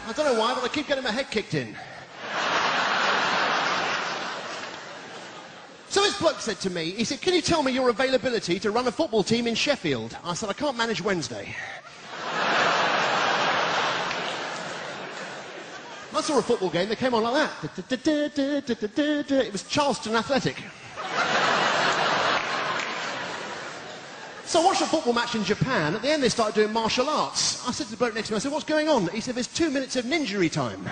I don't know why, but I keep getting my head kicked in. So this bloke said to me, he said, can you tell me your availability to run a football team in Sheffield? I said, I can't manage Wednesday. I saw a football game that came on like that. It was Charleston Athletic. So I watched a football match in Japan. At the end, they started doing martial arts. I said to the bloke next to me, I said, what's going on? He said, there's 2 minutes of ninjury time.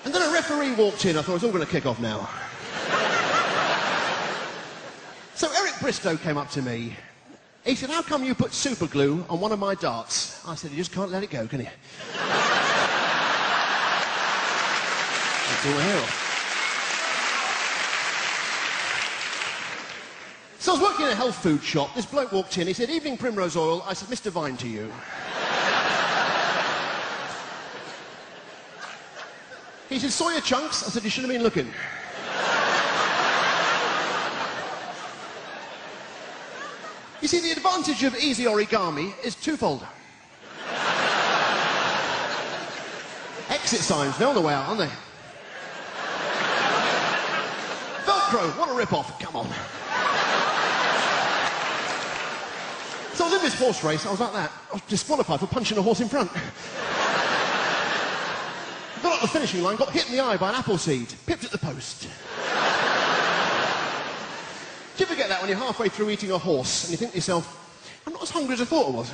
And then a referee walked in. I thought, it's all going to kick off now. So Eric Bristow came up to me. He said, how come you put super glue on one of my darts? I said, you just can't let it go, can you? That's all my hair off. So I was working in a health food shop. This bloke walked in. He said, evening Primrose Oil. I said, Mr. Vine to you. He said, saw your chunks? I said, you should have been looking. You see, the advantage of easy origami is twofold. Exit signs, they're on the way out, aren't they? Velcro, what a rip-off. Come on. So I was in this horse race, I was like that. I was disqualified for punching a horse in front. Got up the finishing line, got hit in the eye by an apple seed, pipped at the post. Do you ever get that when you're halfway through eating a horse and you think to yourself, I'm not as hungry as I thought I was?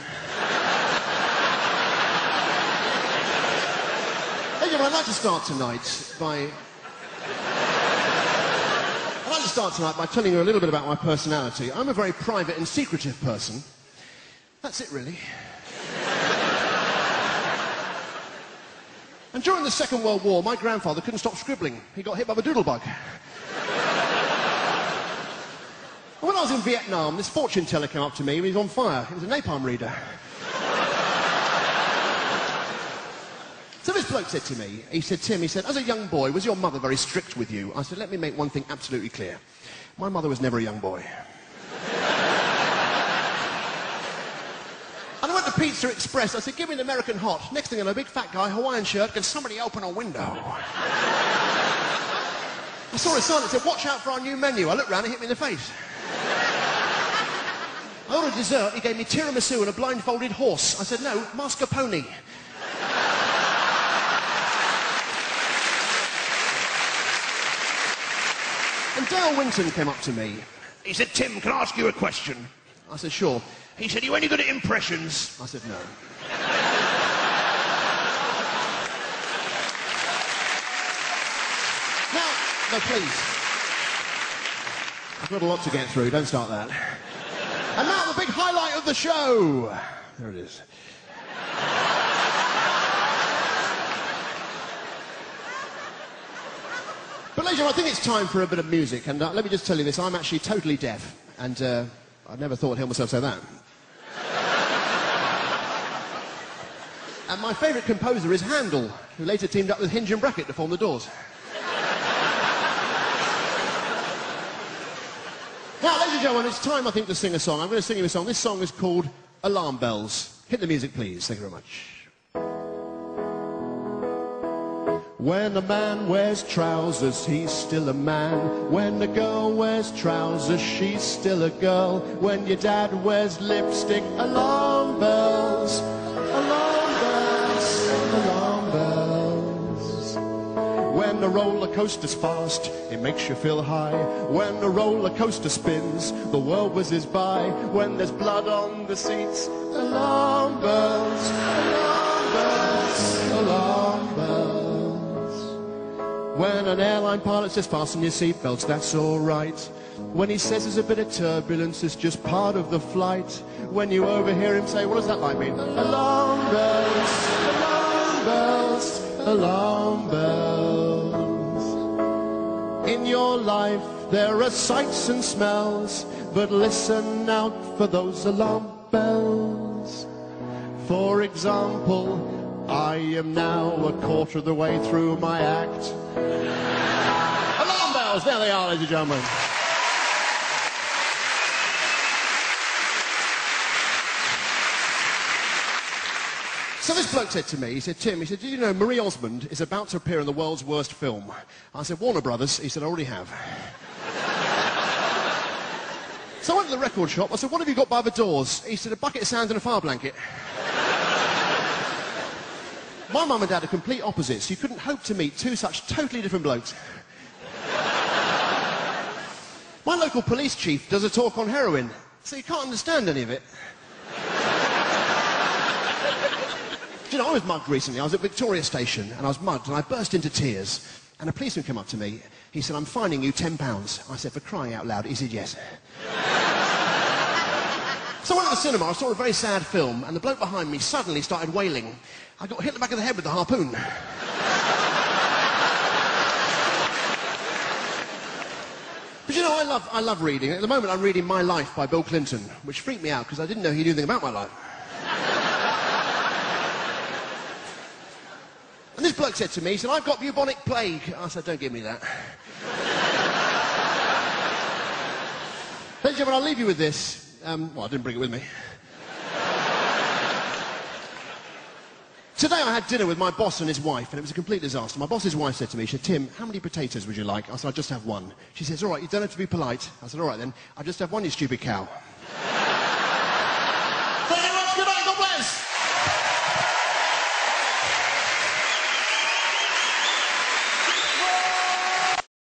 Anyway, I'd like to start tonight by telling you a little bit about my personality. I'm a very private and secretive person. That's it, really. And during the Second World War, my grandfather couldn't stop scribbling. He got hit by the doodlebug. And when I was in Vietnam, this fortune teller came up to me. He was on fire. He was a napalm reader. So this bloke said to me, he said, Tim, he said, as a young boy, was your mother very strict with you? I said, let me make one thing absolutely clear. My mother was never a young boy. And I went to Pizza Express. I said, give me an American hot. Next thing I know, a big fat guy, Hawaiian shirt, can somebody open a window? I saw a sign that said, watch out for our new menu. I looked round and hit me in the face. I ordered dessert. He gave me tiramisu and a blindfolded horse. I said, no, mascarpone. And Dale Winton came up to me. He said, Tim, can I ask you a question? I said, sure. He said, are you any good at impressions? I said, no. No, please. I've got a lot to get through. Don't start that. And now the big highlight of the show. There it is. But ladies and gentlemen, I think it's time for a bit of music. And let me just tell you this. I'm actually totally deaf. And I never thought I'd hear myself say that. And my favourite composer is Handel, who later teamed up with Hinge and Brackett to form the Doors. Now, ladies and gentlemen, it's time, I think, to sing a song. I'm going to sing you a song. This song is called Alarm Bells. Hit the music, please. Thank you very much. When a man wears trousers, he's still a man. When a girl wears trousers, she's still a girl. When your dad wears lipstick, alarm bells. Alarm bells, alarm bells. When the roller coaster's fast, it makes you feel high. When the roller coaster spins, the world whizzes by. When there's blood on the seats, alarm bells, alarm bells, alarm bells. When an airline pilot says fasten your seatbelts, that's alright. When he says there's a bit of turbulence, it's just part of the flight. When you overhear him say, what does that line mean? Alarm bells, alarm bells, alarm bells. In your life there are sights and smells, but listen out for those alarm bells. For example, I am now a quarter of the way through my act. Alarm bells, there they are, ladies and gentlemen. So this bloke said to me, he said, Tim, he said, did you know Marie Osmond is about to appear in the world's worst film? I said, Warner Brothers. He said, I already have. So I went to the record shop. I said, what have you got by the doors? He said, a bucket of sand and a fire blanket. My mum and dad are complete opposites. You couldn't hope to meet two such totally different blokes. My local police chief does a talk on heroin, so you can't understand any of it. Do you know, I was mugged recently. I was at Victoria Station, and I was mugged, and I burst into tears. And a policeman came up to me. He said, I'm fining you £10. I said, for crying out loud. He said, yes. So I went to the cinema. I saw a very sad film, and the bloke behind me suddenly started wailing. I got hit in the back of the head with the harpoon. But you know, I love reading. At the moment, I'm reading My Life by Bill Clinton, which freaked me out because I didn't know he knew anything about my life. And this bloke said to me, he said, I've got bubonic plague. I said, don't give me that. Ladies and gentlemen, I'll leave you with this. Well, I didn't bring it with me. Today I had dinner with my boss and his wife, and it was a complete disaster. My boss's wife said to me, she said, Tim, how many potatoes would you like? I said, I'll just have one. She says, all right, you don't have to be polite. I said, all right then, I'll just have one, you stupid cow.